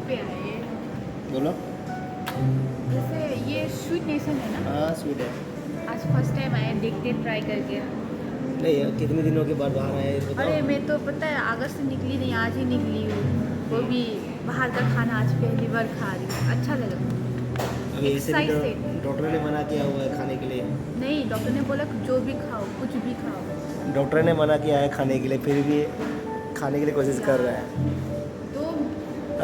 पे आए ये? बोलो। जैसे ये स्वीट नेशन है ना? हाँ स्वीट है। आज फर्स्ट टाइम आए, देखते ट्राई करके। नहीं यार, कितने दिनों के बाद बाहर आए बताओ। अरे मैं तो पता है अगस्त से निकली नहीं, आज ही निकली हूँ। वो भी बाहर का खाना आज पहली बार खा रही हूँ, अच्छा लगा। अभी ऐसे भी एक्साइज से। डॉक्टर ने मना किया हुआ है खाने के लिए। नहीं, डॉक्टर ने बोला कि जो भी खाओ, कुछ भी खाओ। डॉक्टर ने मना किया है खाने के लिए, फिर भी खाने के लिए कोशिश कर रहा है। तो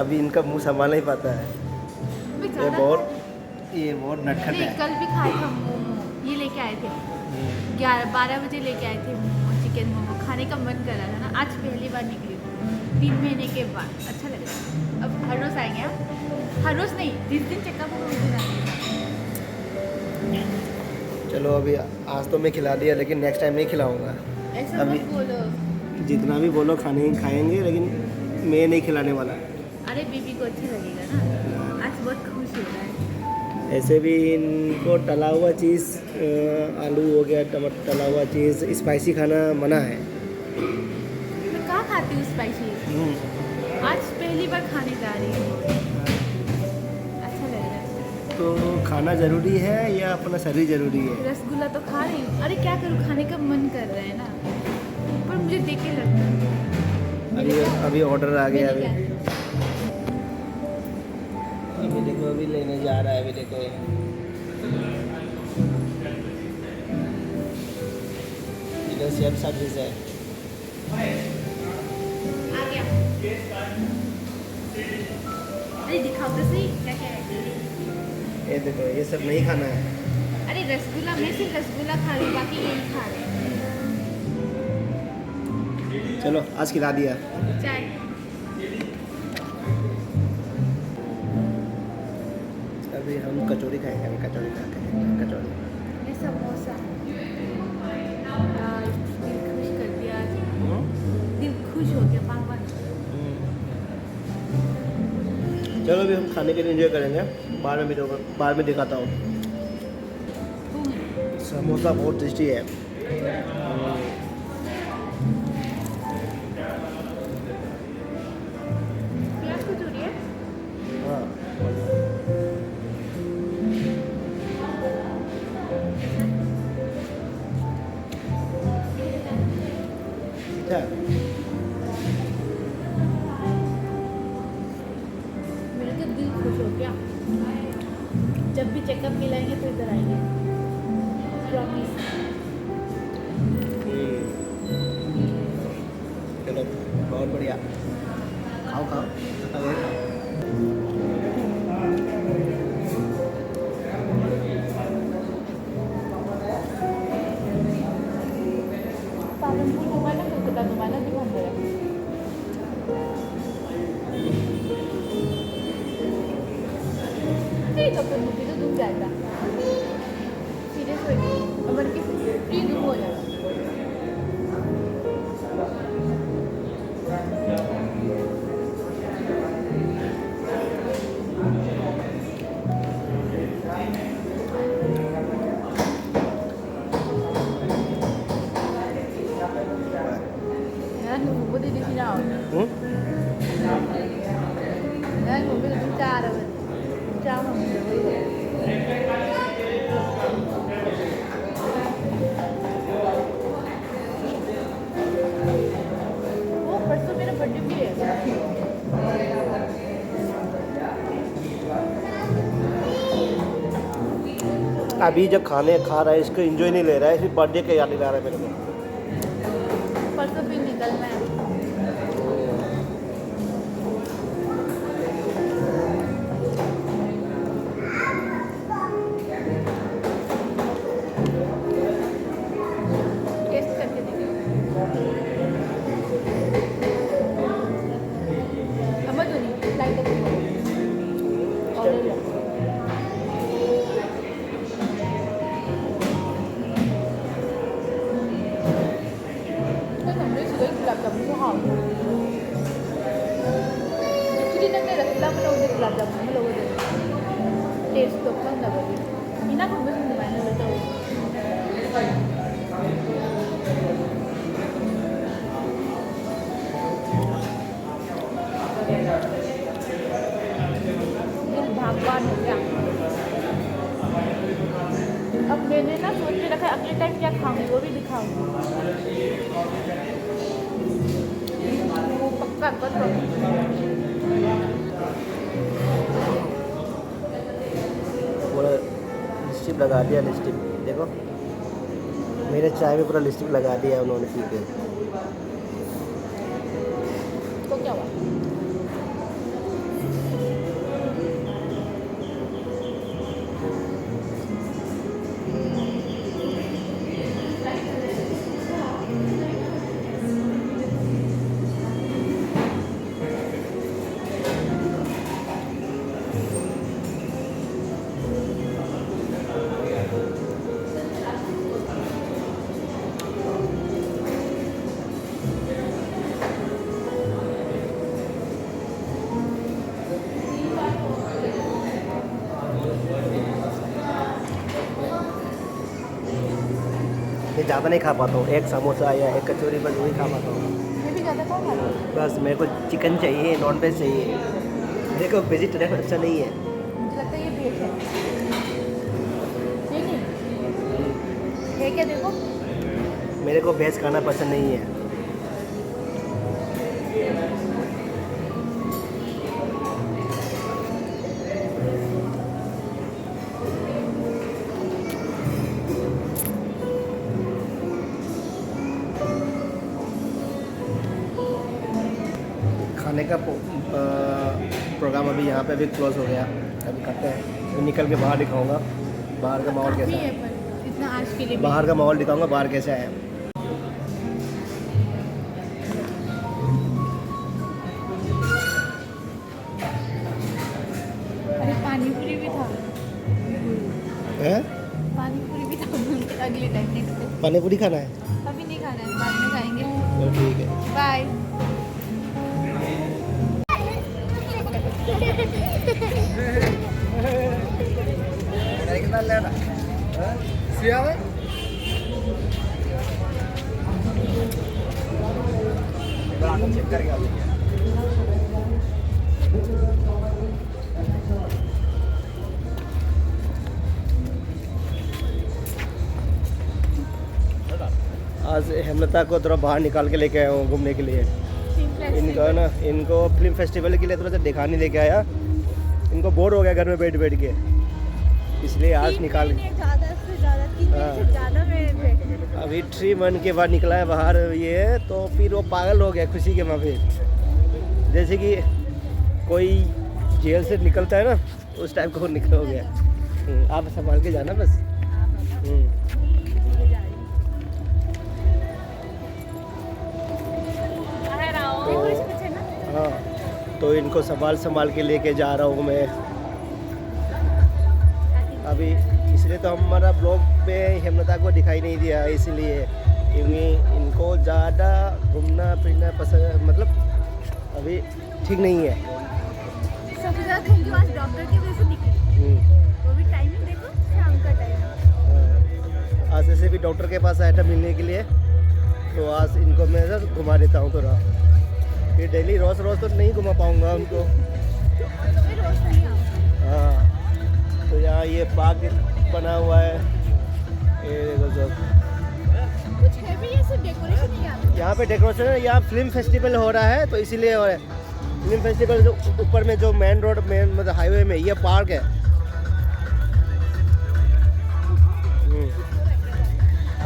अभी इनका मुंह संभाल नहीं पाता है। मैं ये ज़्यादा बहुत नटखट नहीं, है। कल भी खाए था मोमो, ये लेके आए थे 11-12 बजे लेके आए थे मोमो, चिकन मोमो खाने का मन कर रहा था ना। आज पहली बार निकली हूँ 3 महीने के बाद, अच्छा लग रहा है। अब हर रोज़ आएंगे आप? हर रोज़ नहीं, जिस दिन चेकअप होगा उस दिन आएंगे। चलो अभी आज तो मैं खिला दिया, लेकिन नेक्स्ट टाइम नहीं खिलाऊंगा। ऐसा अभी मत बोलो। जितना भी बोलो खाएंगे, लेकिन मैं नहीं खिलाने वाला। अरे बीबी को अच्छा लगेगा ना, आज बहुत खुश हो रहा है। ऐसे भी इनको तला हुआ चीज़, आलू हो गया, टमाटर, तला हुआ चीज़, स्पाइसी खाना मना है। मैं कहाँ खाती हूँ स्पाइसी, आज पहली बार खाने जा रही हूँ, अच्छा लग रहा है। तो खाना ज़रूरी है या अपना शरीर ज़रूरी है? रसगुल्ला तो खा रही हूँ, अरे क्या करूँ, खाने का मन कर रहा है ना, पर मुझे देख के लगता है। अभी ऑर्डर आ गया। मैंने अभी देखो, अभी लेने जा रहा है। अभी देखो इधर सेल्फ सर्विस है। आ गया। अरे दिखाओ तो सही क्या क्या है। ये देखो, ये सब नहीं खाना है। अरे रसगुल्ला, मैं सिर्फ रसगुल्ला खा रही हूँ, बाकी यही खा रहे हैं। चलो आज खिला दिया। चाय। अभी हम कचौड़ी खाएंगे। अभी कचौड़ी खा के कचौड़ी। ये समोसा, यार दिल खुश कर दिया आज, दिल खुश हो गया पापा। चलो अभी हम खाने के लिए एंजॉय करेंगे, बाद में दिखाता हूँ। समोसा बहुत टेस्टी है। प्याज कचौड़ी है। हाँ क्या? मेरा तो दिल खुश हो गया। जब भी चेकअप मिलाएंगे तो इधर आएंगे, प्रॉमिस। चलो बहुत बढ़िया। खाओ खाओ, अरे खाओ। Parang hindi ko man kung kita naman di mo. Hey, doktor mo dito dun जाएगा। Serious हो गई। अमर की फ्री दूँ हो जाएगा। Yan, bumudi di sila. Yan, bumudi di cha rồi. Cha mà mình वो परसों मेरा बर्थडे भी है। अभी जब खा रहा है, इसको एंजॉय नहीं ले रहा है, सिर्फ बर्थडे का याद दिला रहा है मेरे को। परसों भी निकलना है। टेस्ट करके देखो। अमर तो नहीं लाइट अप और गुलाब जामुन को हाँ एक्चुअली ना मैं रसगुल्ला बनाऊँगी गुलाब जामुन में लोगों ने टेस्ट तो कम लगा इना को बस मैंने बताओ प्लान हो गया। अब मैंने ना सोच के रखा है अगले टाइम क्या खाऊंगी वो भी दिखाऊंगी। वो पक्का कर दो। पूरा लिपस्टिक लगा दिया, लिपस्टिक देखो मेरे चाय में पूरा लिपस्टिक लगा दिया उन्होंने पी के। तो क्या हुआ? मैं ज़्यादा नहीं खा पाता हूँ, एक समोसा या एक कचौरी बस वही खा पाता हूँ। मैं भी ज़्यादा कौन खाता हूँ? बस मेरे को चिकन चाहिए, नॉन वेज चाहिए। देखो वेजिटेरियन अच्छा नहीं है। मुझे लगता है ये भेज है। नहीं है क्या देखो? मेरे को वेज खाना पसंद नहीं है। खाने का प्रोग्राम अभी यहाँ पे भी क्लोज हो गया। अभी खाते हैं, तो निकल के बाहर दिखाऊंगा बाहर का माहौल कैसा काफ़ी है। है पर इतना आज के लिए बाहर का माहौल दिखाऊंगा बाहर कैसा है। अरे पानी पूरी भी था। हैं? पानी पूरी भी था अगले टाइम नेक्स्ट डे। पानी पूरी खाना है? अभी नहीं खाना है, बाद में खाएंगे। तो ठीक है। बाय। चेक करके आ जाइए। आज हेमलता को थोड़ा बाहर निकाल के लेके आया हूँ घूमने के लिए। इनको ना इनको फिल्म फेस्टिवल के लिए थोड़ा सा दिखाने लेके आया। इनको बोर हो गया घर में बैठ बैठ के, इसलिए आज निकाल। ज़्यादा से ज़्यादा 3 महीने से ज़्यादा में अभी 3 मंथ के बाद निकला है बाहर ये, तो फिर वो पागल हो गया खुशी के मारे। जैसे कि कोई जेल से निकलता है ना, उस टाइप का वो निकल हो गया। आप संभाल के जाना बस। हाँ, तो इनको संभाल के लेके जा रहा हूँ मैं अभी। इसलिए तो हमारा ब्लॉग में हेमलता को दिखाई नहीं दिया, इसलिए क्योंकि इनको ज़्यादा घूमना फिरना पसंद, मतलब अभी ठीक नहीं है। सबसे ज़्यादा क्योंकि आज डॉक्टर की वजह से निकली। वो भी टाइमिंग देखो, शाम का टाइम। आज ऐसे भी डॉक्टर के पास आया था मिलने के लिए, तो आज इनको मैं घुमा देता हूँ थोड़ा। फिर डेली रोज़ तो नहीं घुमा पाऊँगा उनको। हाँ, तो यहाँ ये पार्क बना हुआ है, ये देखो सब। कुछ है भी, ये सिर्फ डेकोरेशन ही है। यहाँ पे डेकोरेशन है, यहाँ फिल्म फेस्टिवल हो रहा है तो इसीलिए हो रहा है। फिल्म फेस्टिवल जो ऊपर में जो मेन रोड में मतलब हाईवे में ये पार्क है।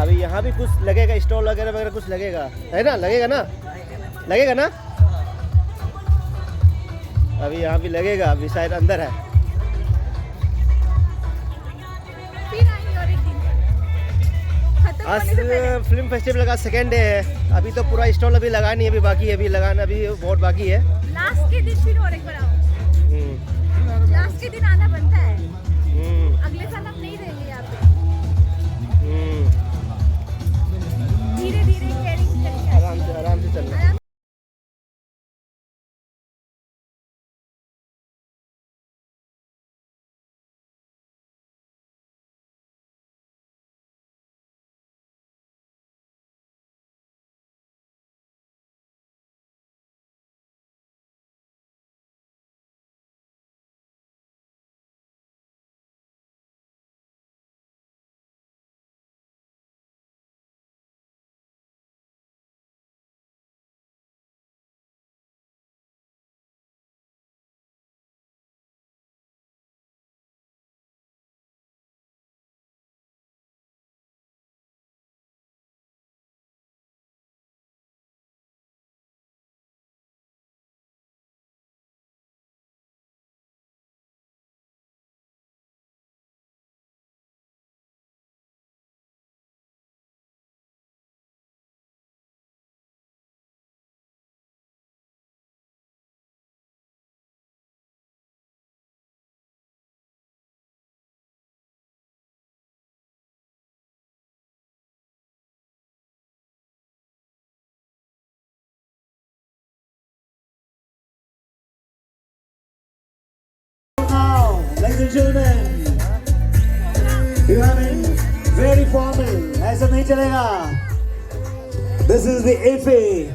अभी यहाँ भी कुछ लगेगा, स्टॉल वगैरह वगैरह कुछ लगेगा, है ना? लगेगा ना? अभी यहाँ भी लगेगा, अभी शायद अंदर है। फिर आएंगे और एक दिन खत्म आज होने से पहले। फिल्म फेस्टिवल का सेकेंड डे है। अभी तो पूरा स्टॉल अभी लगा नहीं, अभी बाकी है, अभी लगाना अभी बहुत बाकी है। लास्ट के दिन फिर और एक बार आओ। लास्ट के दिन आना बनता है। अगले साल हम नहीं रहेंगे यहाँ पे। धीरे धीरे केयरिंग करके आराम से चलना। and gentlemen, you have been very formal. ऐसा नहीं चलेगा. This is the IFFI,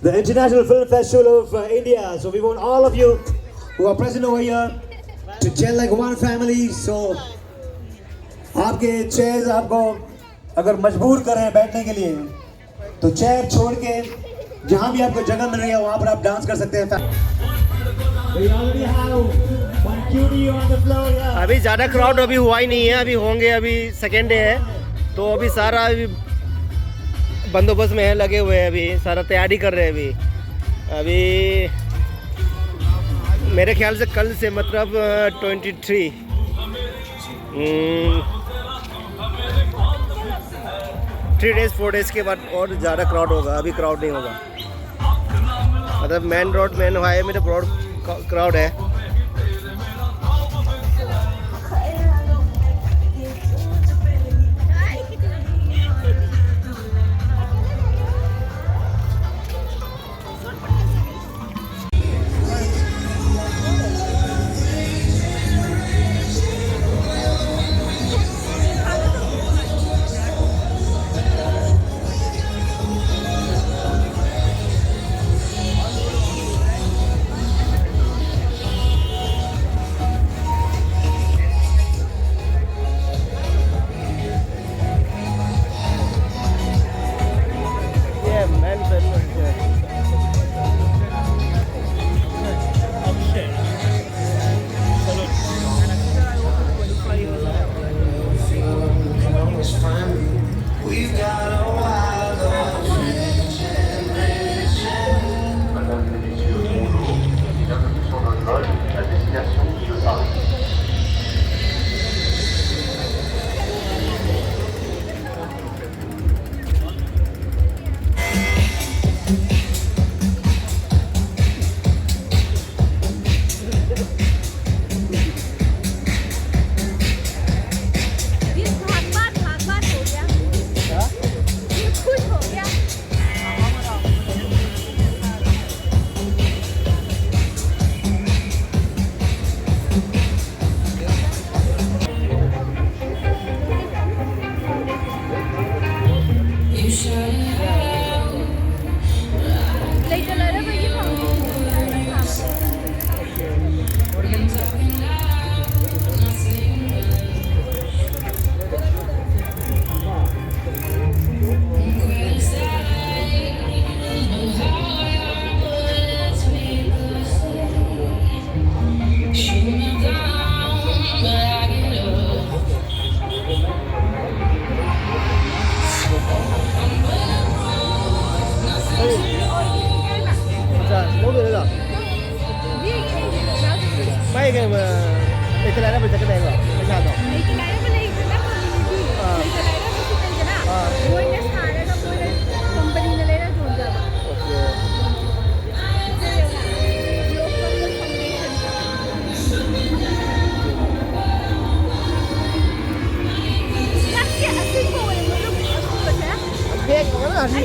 the International Film Festival of India. So we want all of you who are present over here to gel like one family. So आपके chairs आपको अगर मजबूर कर रहे हैं बैठने के लिए, तो chair छोड़ के जहाँ भी आपको जगह मिल रही है वहाँ पर आप डांस कर सकते हैं. We already have one cutie on the floor. Yeah. अभी ज़्यादा क्राउड अभी हुआ ही नहीं है, अभी होंगे. अभी सेकेंड डे है तो अभी सारा अभी बंदोबस्त में है, लगे हुए हैं. अभी सारा तैयारी कर रहे हैं. अभी मेरे ख्याल से कल से मतलब 23 3 डेज़ 4 डेज़ के बाद और ज़्यादा क्राउड होगा. अभी क्राउड नहीं होगा. मतलब मेन रोड मेन हाईवे में तो ब्रॉड क्राउड है.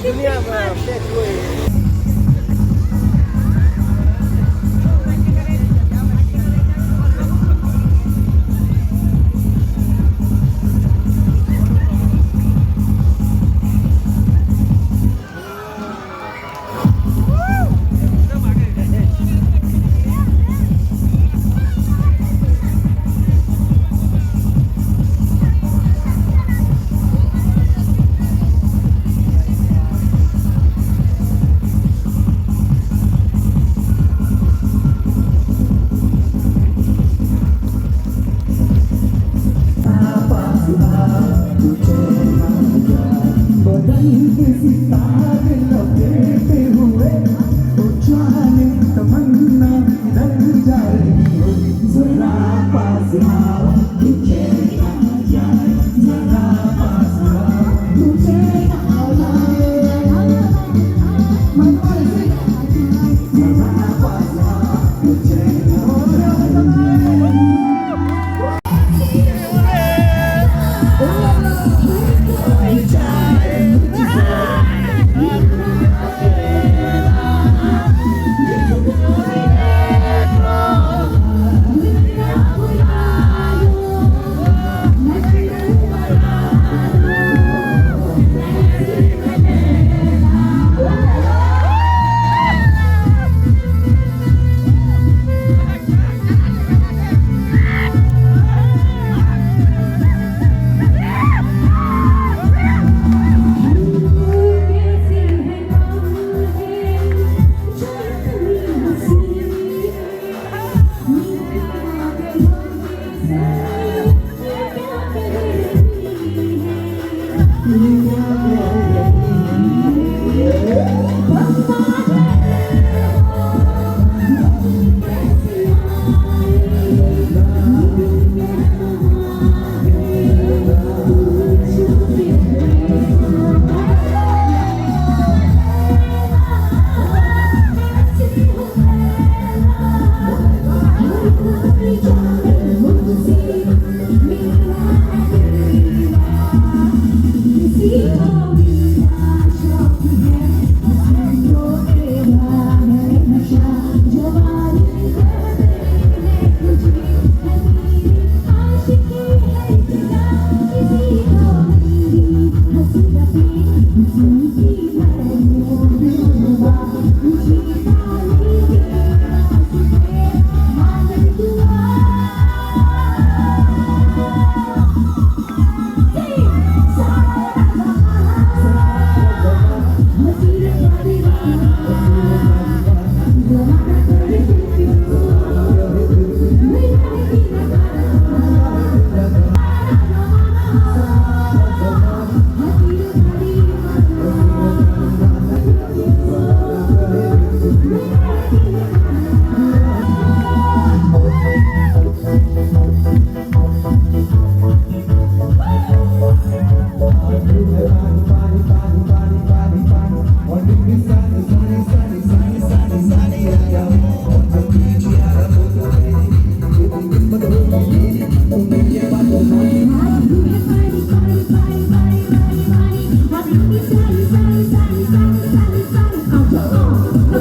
दुनिया में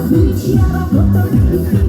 Amici era molto